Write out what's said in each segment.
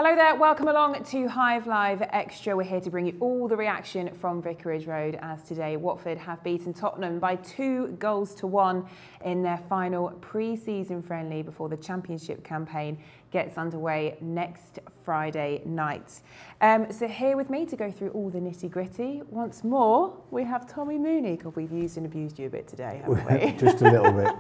Hello there, welcome along to Hive Live Extra. We're here to bring you all the reaction from Vicarage Road, as today Watford have beaten Tottenham by 2-1 in their final pre-season friendly before the Championship campaign gets underway next Friday night. So here with me to go through all the nitty-gritty, once more, we have Tommy Mooney. God, we've used and abused you a bit today, haven't we? Just a little bit.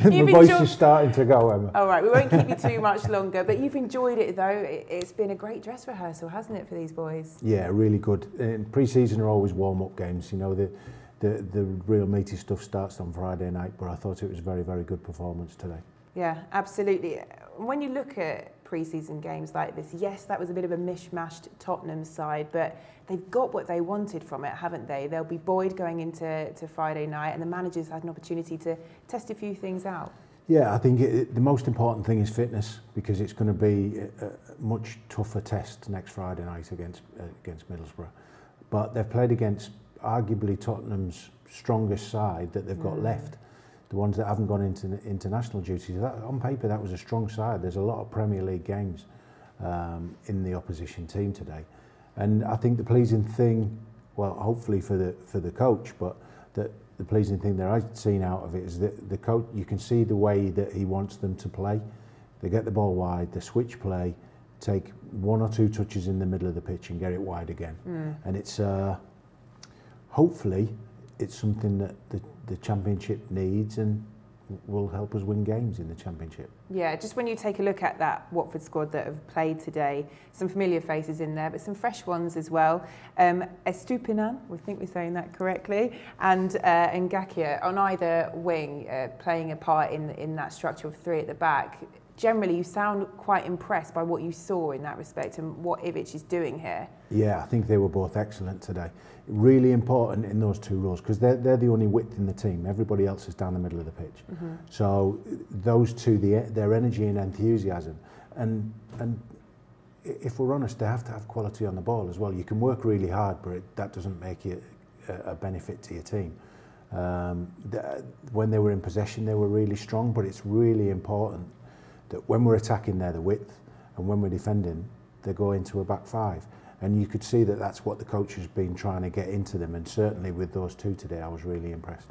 The voice is starting to go, Emma. All right, we won't keep you too much longer, but you've enjoyed it though. It's been a great dress rehearsal, hasn't it, for these boys? Yeah, really good. Pre-season are always warm-up games. You know, the real meaty stuff starts on Friday night, but I thought it was a very, very good performance today. Yeah, absolutely. When you look at pre-season games like this, yes, that was a bit of a mishmashed Tottenham side, but they've got what they wanted from it, haven't they? They'll be buoyed going into Friday night, and the manager's had an opportunity to test a few things out. Yeah, I think the most important thing is fitness, because it's going to be a much tougher test next Friday night against Middlesbrough. But they've played against arguably Tottenham's strongest side that they've got left. The ones that haven't gone into international duties. On paper, that was a strong side. There's a lot of Premier League games in the opposition team today, and I think the pleasing thing, well, hopefully for the coach, but the pleasing thing that I've seen out of it is that the coach, you can see the way that he wants them to play. They get the ball wide, they switch play, take 1 or 2 touches in the middle of the pitch and get it wide again. And it's hopefully it's something that the Championship needs and will help us win games in the Championship. Yeah, just when you take a look at that Watford squad that have played today, some familiar faces in there, but some fresh ones as well. Estupiñán, we think we're saying that correctly, and Ngakia on either wing, playing a part in that structure of 3 at the back. Generally, you sound quite impressed by what you saw in that respect and what Ivić is doing here. Yeah, I think they were both excellent today. Really important in those 2 roles, because they're the only width in the team. Everybody else is down the middle of the pitch. So those 2, their energy and enthusiasm, and if we're honest, they have to have quality on the ball as well. You can work really hard, but that doesn't make it a benefit to your team. When they were in possession, they were really strong, but it's really important that when we're attacking, they're the width, and when we're defending, they go into a back 5. And you could see that that's what the coach has been trying to get into them, and certainly with those 2 today, I was really impressed.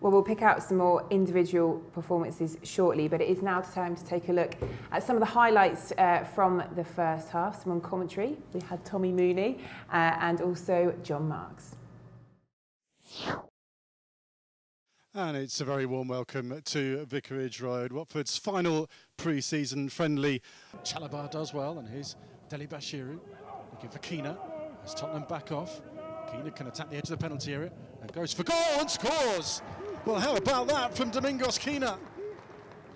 Well, we'll pick out some more individual performances shortly, but it is now time to take a look at some of the highlights from the first half. Some on commentary, we had Tommy Mooney and also John Marks. And it's a very warm welcome to Vicarage Road, Watford's final pre-season friendly. Chalobah does well, and here's Dele-Bashiru looking for Quina as Tottenham back off. Quina can attack the edge of the penalty area and goes for goal and scores. Well, how about that from Domingos Quina?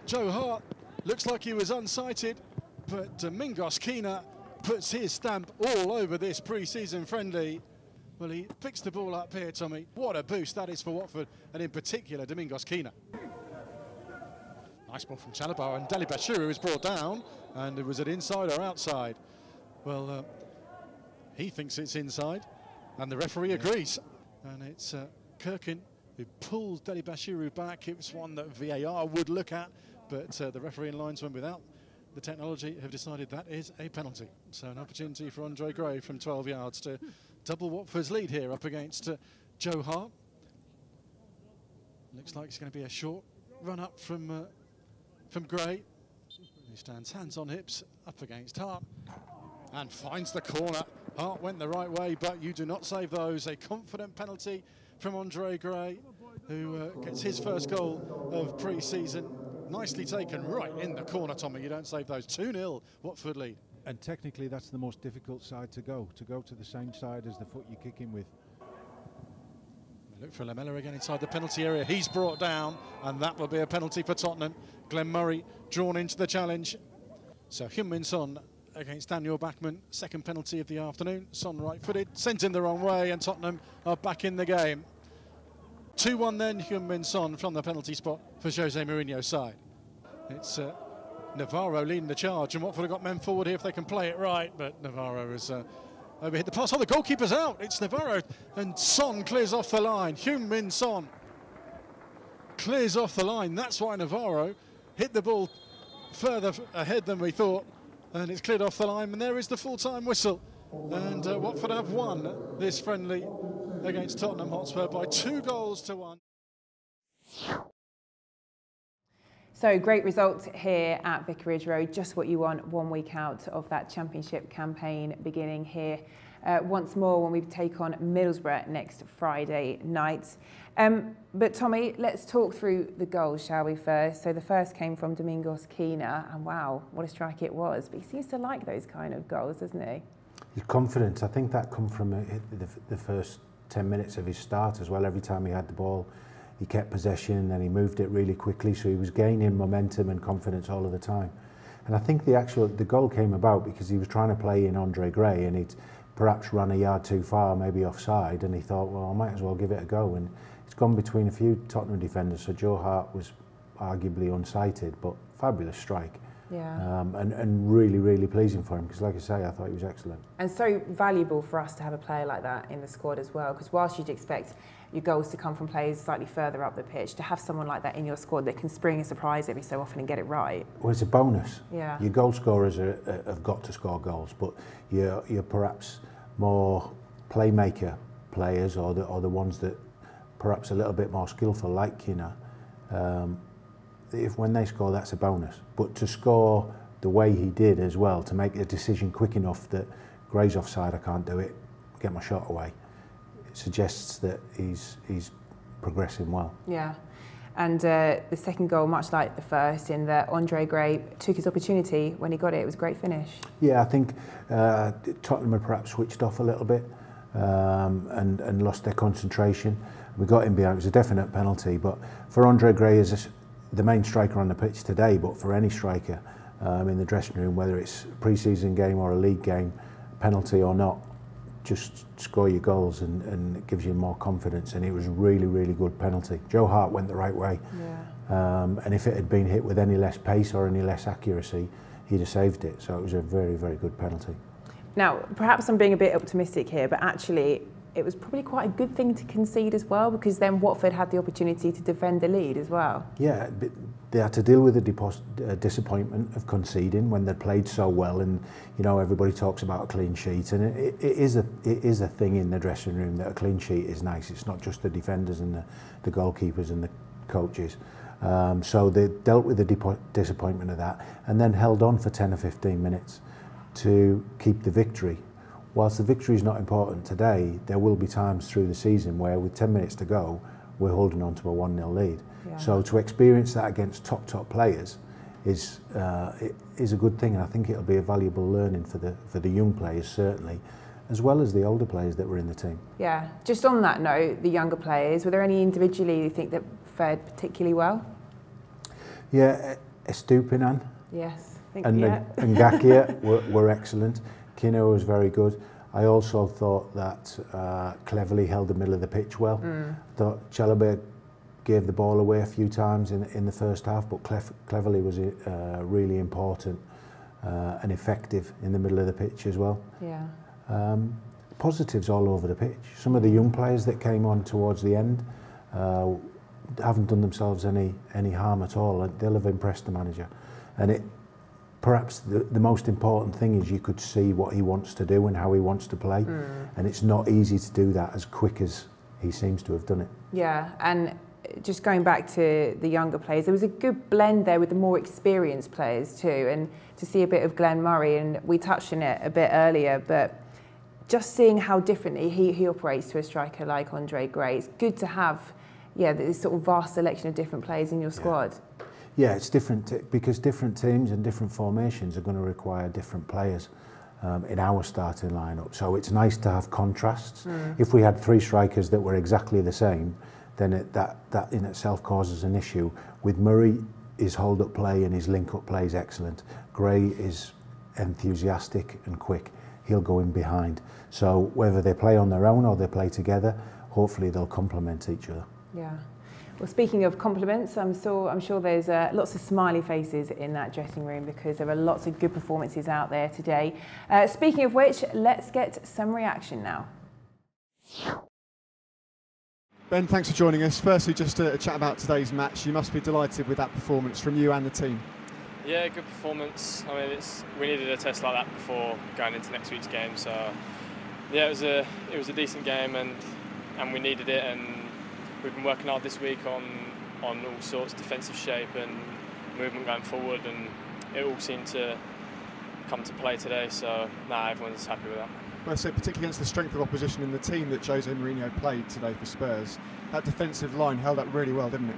Joe Hart looks like he was unsighted, but Domingos Quina puts his stamp all over this pre-season friendly. Well, he picks the ball up here, Tommy. What a boost that is for Watford, and in particular, Domingos Quina. Nice ball from Chalobah, and Dele-Bashiru is brought down, and was it inside or outside? Well, he thinks it's inside, and the referee agrees. And it's Kirkin who pulls Dele-Bashiru back. It was one that VAR would look at, but the referee and linesman, without the technology, have decided that is a penalty. So an opportunity for Andre Gray from 12 yards to double Watford's lead here up against Joe Hart. Looks like it's going to be a short run up from Gray, who stands hands on hips up against Hart and finds the corner. Hart went the right way, but you do not save those. A confident penalty from Andre Gray, who gets his first goal of pre-season. Nicely taken right in the corner, Tommy. You don't save those. 2-0 Watford lead. And technically that's the most difficult side to go to the same side as the foot you're kicking with. Look for Lamela again inside the penalty area. He's brought down, and that will be a penalty for Tottenham. Glenn Murray drawn into the challenge. So Heung-min Son against Daniel Bachmann. Second penalty of the afternoon. Son right-footed, sent in the wrong way, and Tottenham are back in the game. 2-1 then, Heung-min Son from the penalty spot for José Mourinho's side. It's Navarro leading the charge, and Watford have got men forward here if they can play it right, but Navarro has overhit the pass. Oh, the goalkeeper's out. It's Navarro, and Son clears off the line. Heung-min Son clears off the line. That's why Navarro hit the ball further ahead than we thought, And it's cleared off the line, and there is the full-time whistle. And Watford have won this friendly against Tottenham Hotspur by 2-1. So great result here at Vicarage Road, just what you want 1 week out of that championship campaign beginning here once more when we take on Middlesbrough next Friday night. But Tommy, let's talk through the goals, shall we, first? So the first came from Domingos Quina, and wow, what a strike it was. But he seems to like those kind of goals, doesn't he? His confidence, I think that come from the first 10 minutes of his start as well. Every time he had the ball, he kept possession and he moved it really quickly, so he was gaining momentum and confidence all of the time. And I think the goal came about because he was trying to play in Andre Gray, and he'd perhaps run a yard too far, maybe offside, and he thought, well, I might as well give it a go. And it's gone between a few Tottenham defenders, so Joe Hart was arguably unsighted, but fabulous strike. Yeah. And really, really pleasing for him, because like I say, I thought he was excellent. And so valuable for us to have a player like that in the squad as well, because whilst you'd expect your goals to come from players slightly further up the pitch, to have someone like that in your squad that can spring a surprise every so often and get it right. Well, it's a bonus. Yeah. Your goal scorers have got to score goals, but you're perhaps more playmaker players, or the ones that perhaps a little bit more skillful, like Quina. When they score, that's a bonus. But to score the way he did as well, to make a decision quick enough that Gray's offside, I can't do it, get my shot away, it suggests that he's progressing well. Yeah. And the second goal, much like the first, in that Andre Gray took his opportunity when he got it. It was a great finish. Yeah, I think Tottenham had perhaps switched off a little bit and lost their concentration. We got him behind. It was a definite penalty, but for Andre Gray as the main striker on the pitch today, but for any striker in the dressing room, whether it's a pre-season game or a league game, penalty or not, just score your goals and it gives you more confidence. And it was a really, really good penalty. Joe Hart went the right way. Yeah. And if it had been hit with any less pace or any less accuracy, he'd have saved it. So it was a very, very good penalty. Now, perhaps I'm being a bit optimistic here, but actually it was probably quite a good thing to concede as well, because then Watford had the opportunity to defend the lead as well. Yeah, they had to deal with the disappointment of conceding when they played so well, and everybody talks about a clean sheet, and it is a thing in the dressing room that a clean sheet is nice. It's not just the defenders and the goalkeepers and the coaches. So they dealt with the disappointment of that, and then held on for 10 or 15 minutes to keep the victory. Whilst the victory is not important today, there will be times through the season where with 10 minutes to go, we're holding on to a 1-0 lead. Yeah. So to experience that against top players is a good thing, and I think it'll be a valuable learning for the young players certainly, as well as the older players that were in the team. Yeah, just on that note, the younger players, were there any individually you think that fared particularly well? Yeah, Estupiñán. Yes, and Ngakia were excellent. Quina was very good. I also thought that Cleverley held the middle of the pitch well. I thought Chalobah gave the ball away a few times in the first half, but Cleverley was really important and effective in the middle of the pitch as well. Yeah. Positives all over the pitch. Some of the young players that came on towards the end haven't done themselves any harm at all. They'll have impressed the manager. And perhaps the most important thing is you could see what he wants to do and how he wants to play. And it's not easy to do that as quick as he seems to have done it. Yeah, and just going back to the younger players, there was a good blend there with the more experienced players too, and to see a bit of Glenn Murray, and we touched on it a bit earlier, but just seeing how differently he operates to a striker like Andre Gray, it's good to have this sort of vast selection of different players in your squad. Yeah, it's different because different teams and different formations are going to require different players in our starting lineup. So it's nice to have contrasts. If we had 3 strikers that were exactly the same, then that in itself causes an issue. With Murray, his hold-up play and his link-up play is excellent. Gray is enthusiastic and quick. He'll go in behind. So whether they play on their own or they play together, hopefully they'll complement each other. Yeah. Well, speaking of compliments, I'm sure there's lots of smiley faces in that dressing room because there are lots of good performances out there today. Speaking of which, let's get some reaction now. Ben, thanks for joining us. Firstly, just a chat about today's match. You must be delighted with that performance from you and the team. Yeah, good performance. I mean, we needed a test like that before going into next week's game. So yeah, it was a decent game, and we needed it. And we've been working hard this week on all sorts, defensive shape and movement going forward, and it all seemed to come to play today. So everyone's happy with that. Well, I say particularly against the strength of opposition in the team that José Mourinho played today for Spurs, that defensive line held up really well, didn't it?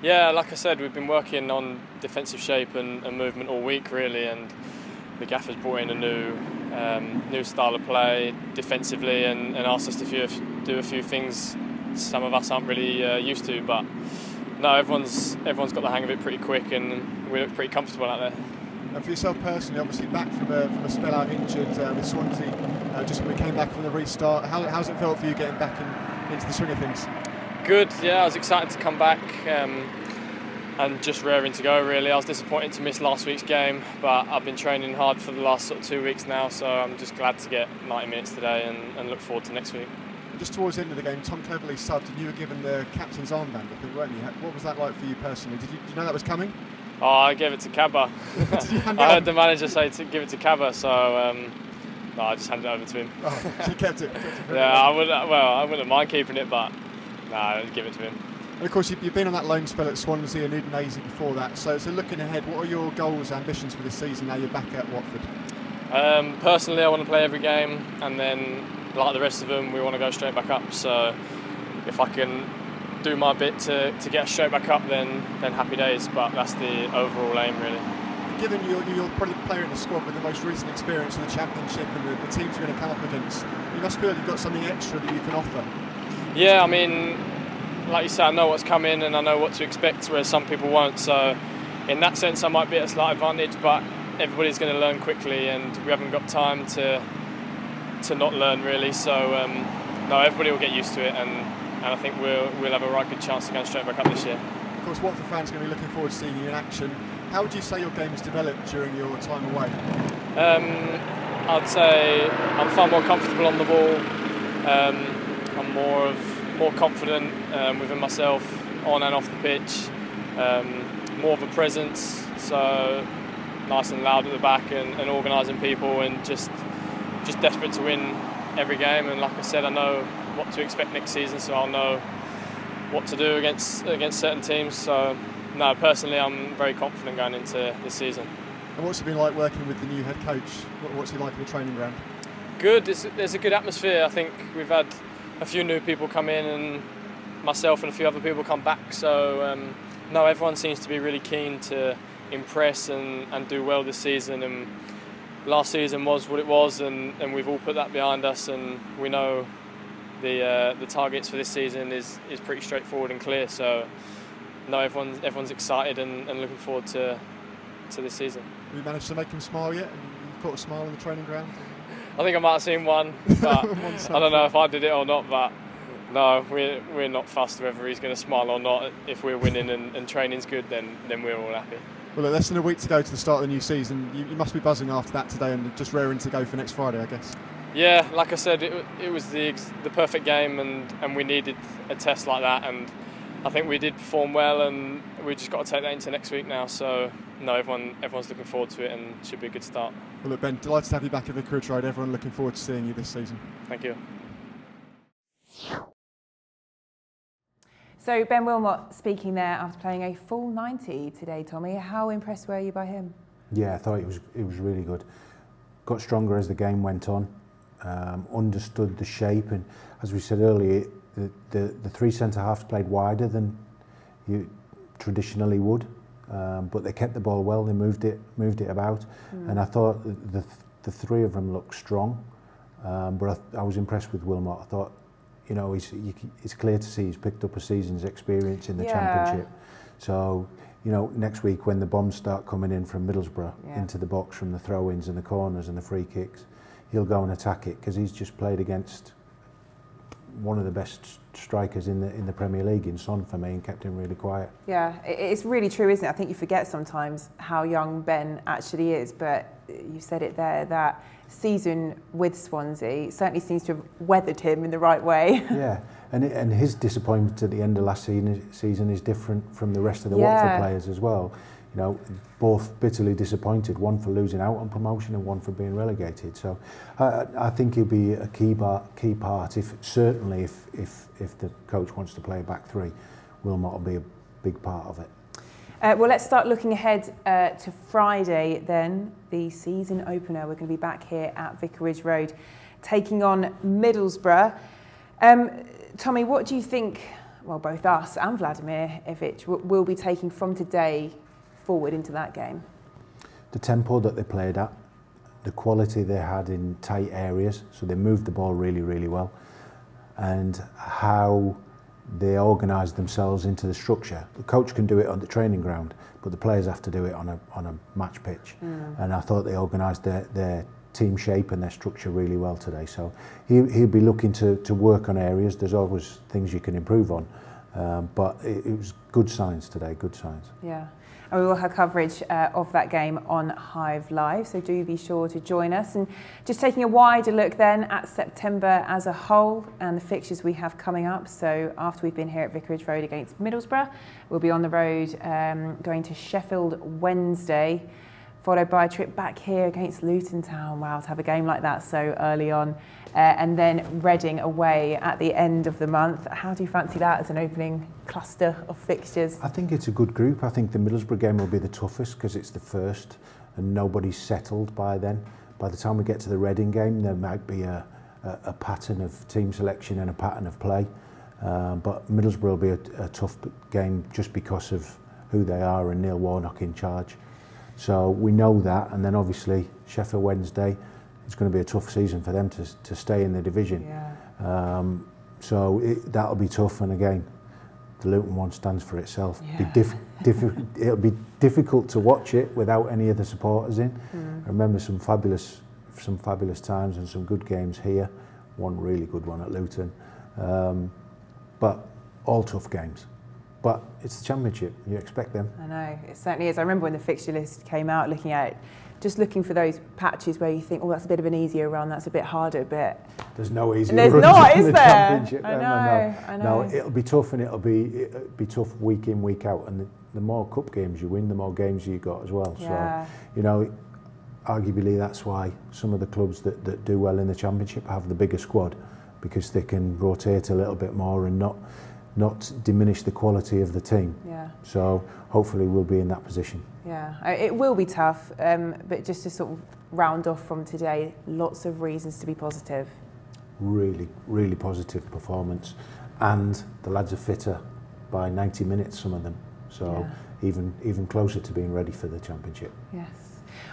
Yeah, like I said, we've been working on defensive shape and movement all week really, and the gaffer's brought in a new style of play defensively and asked us to do a few things some of us aren't really used to, but no, everyone's got the hang of it pretty quick, and we look pretty comfortable out there. And for yourself personally, obviously back from a spell out injured with Swansea, just when we came back from the restart, how's it felt for you getting back into the swing of things? Good, yeah, I was excited to come back and just raring to go really. I was disappointed to miss last week's game, but I've been training hard for the last sort of 2 weeks now, so I'm just glad to get 90 minutes today and look forward to next week. Just towards the end of the game, Tom cleverly subbed and you were given the captain's armband, I think, weren't you? What was that like for you personally? Did you know that was coming? Oh, I gave it to Cabba. I heard the manager say to give it to Cabba, so no, I just handed it over to him. Oh, so you kept it? Yeah, I wouldn't mind keeping it, but no, I'd give it to him. And of course, you've been on that loan spell at Swansea and Udinese before that. So looking ahead, what are your goals, ambitions for this season now you're back at Watford? Personally, I want to play every game, and then, like the rest of them, we want to go straight back up. So if I can do my bit to get us straight back up, then happy days. But that's the overall aim, really. Given you're probably the player in the squad with the most recent experience in the Championship and the teams you're going to come up against, you must feel like you've got something extra that you can offer. Yeah, I mean, like you said, I know what's coming and I know what to expect, whereas some people won't. So in that sense, I might be at a slight advantage, but everybody's going to learn quickly, and we haven't got time to not learn really. So no, everybody will get used to it, and I think we'll have a right good chance of going straight back up this year. Of course, Watford fans are going to be looking forward to seeing you in action. How would you say your game has developed during your time away? I'd say I'm far more comfortable on the ball. I'm more confident within myself on and off the pitch. More of a presence, so nice and loud at the back and organising people, and just desperate to win every game. And like I said, I know what to expect next season, so I'll know what to do against certain teams. So no, personally, I'm very confident going into this season. And what's it been like working with the new head coach? What's he like in the training ground? Good. There's a good atmosphere. I think we've had a few new people come in, and myself and a few other people come back. So no, everyone seems to be really keen to impress and do well this season. And last season was what it was, and we've all put that behind us, and we know the targets for this season is pretty straightforward and clear. So no, everyone's excited and looking forward to this season. Have you managed to make him smile yet? Have you caught a smile in the training ground? I think I might have seen one, but I don't know if I did it or not. But no, we're not fussed whether he's going to smile or not. If we're winning and training's good, then we're all happy. Well, less than a week to go to the start of the new season. You must be buzzing after that today, and just raring to go for next Friday, I guess. Yeah, like I said, it was the perfect game, and we needed a test like that, and I think we did perform well, and we just got to take that into next week now. So no, everyone's looking forward to it, and it should be a good start. Well, look, Ben, delighted to have you back at Vicarage Road. Everyone looking forward to seeing you this season. Thank you. So Ben Wilmot speaking there after playing a full 90 today, Tommy. How impressed were you by him? Yeah, I thought it was really good. Got stronger as the game went on. Understood the shape, and as we said earlier, the three centre halves played wider than you traditionally would, but they kept the ball well. They moved it about, and I thought the three of them looked strong. But I was impressed with Wilmot. I thought, you know, it's clear to see he's picked up a season's experience in the Championship. So, you know, next week when the bombs start coming in from Middlesbrough into the box from the throw-ins and the corners and the free kicks, he'll go and attack it, because he's just played against one of the best strikers in the Premier League in Son for me, and kept him really quiet. Yeah, it's really true, isn't it? I think you forget sometimes how young Ben actually is, but you said it there, that season with Swansea certainly seems to have weathered him in the right way. Yeah, and his disappointment at the end of last season is different from the rest of the Watford players as well. you know, both bitterly disappointed, one for losing out on promotion and one for being relegated. So I think he'll be a key part, certainly if the coach wants to play a back three, Wilmot will be a big part of it. Well, let's start looking ahead to Friday then, the season opener. We're going to be back here at Vicarage Road taking on Middlesbrough. Tommy, what do you think, well, both us and Vladimir Ivić will be taking from today forward into that game? The tempo that they played at, the quality they had in tight areas, so they moved the ball really, really well, and how they organised themselves into the structure. The coach can do it on the training ground, but the players have to do it on a match pitch. And I thought they organised their team shape and their structure really well today. So he'll be looking to work on areas. There's always things you can improve on, but it was good signs today, good signs. Yeah. And we will have coverage of that game on Hive Live, so do be sure to join us. And just taking a wider look then at September as a whole and the fixtures we have coming up. So after we've been here at Vicarage Road against Middlesbrough, we'll be on the road going to Sheffield Wednesday, followed by a trip back here against Luton Town. Wow, to have a game like that so early on. And then Reading away at the end of the month. How do you fancy that as an opening cluster of fixtures? I think it's a good group. I think the Middlesbrough game will be the toughest because it's the first and nobody's settled by then. By the time we get to the Reading game, there might be a pattern of team selection and a pattern of play. But Middlesbrough will be a tough game just because of who they are and Neil Warnock in charge. So we know that, and then obviously Sheffield Wednesday, it's going to be a tough season for them to stay in the division. Yeah. So that'll be tough, and again, the Luton one stands for itself. Yeah. It'll be difficult to watch it without any of the supporters in. I remember some fabulous times and some good games here. One really good one at Luton, but all tough games. But it's the Championship, you expect them. I know, it certainly is. I remember when the fixture list came out, looking at it, just looking for those patches where you think, oh, that's a bit of an easier run, that's a bit harder, but... There's no easy runs in the Championship. I know. No, it'll be tough, and it'll be tough week in, week out, and the more cup games you win, the more games you got as well. Yeah. So, you know, arguably that's why some of the clubs that do well in the Championship have the bigger squad, because they can rotate a little bit more and not diminish the quality of the team. Yeah. So hopefully we'll be in that position. Yeah, it will be tough, but just to sort of round off from today, lots of reasons to be positive. Really, really positive performance, and the lads are fitter by 90 minutes, some of them. So even closer to being ready for the Championship. Yes.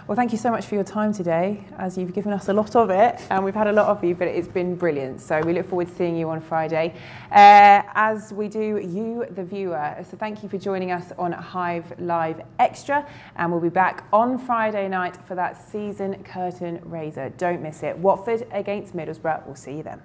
Well, thank you so much for your time today, as you've given us a lot of it, and we've had a lot of you, but it's been brilliant. So we look forward to seeing you on Friday, as we do you, the viewer. So thank you for joining us on Hive Live Extra, and we'll be back on Friday night for that season curtain raiser. Don't miss it. Watford against Middlesbrough. We'll see you then.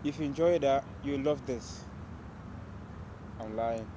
If you enjoy that, you'll love this. I'm lying.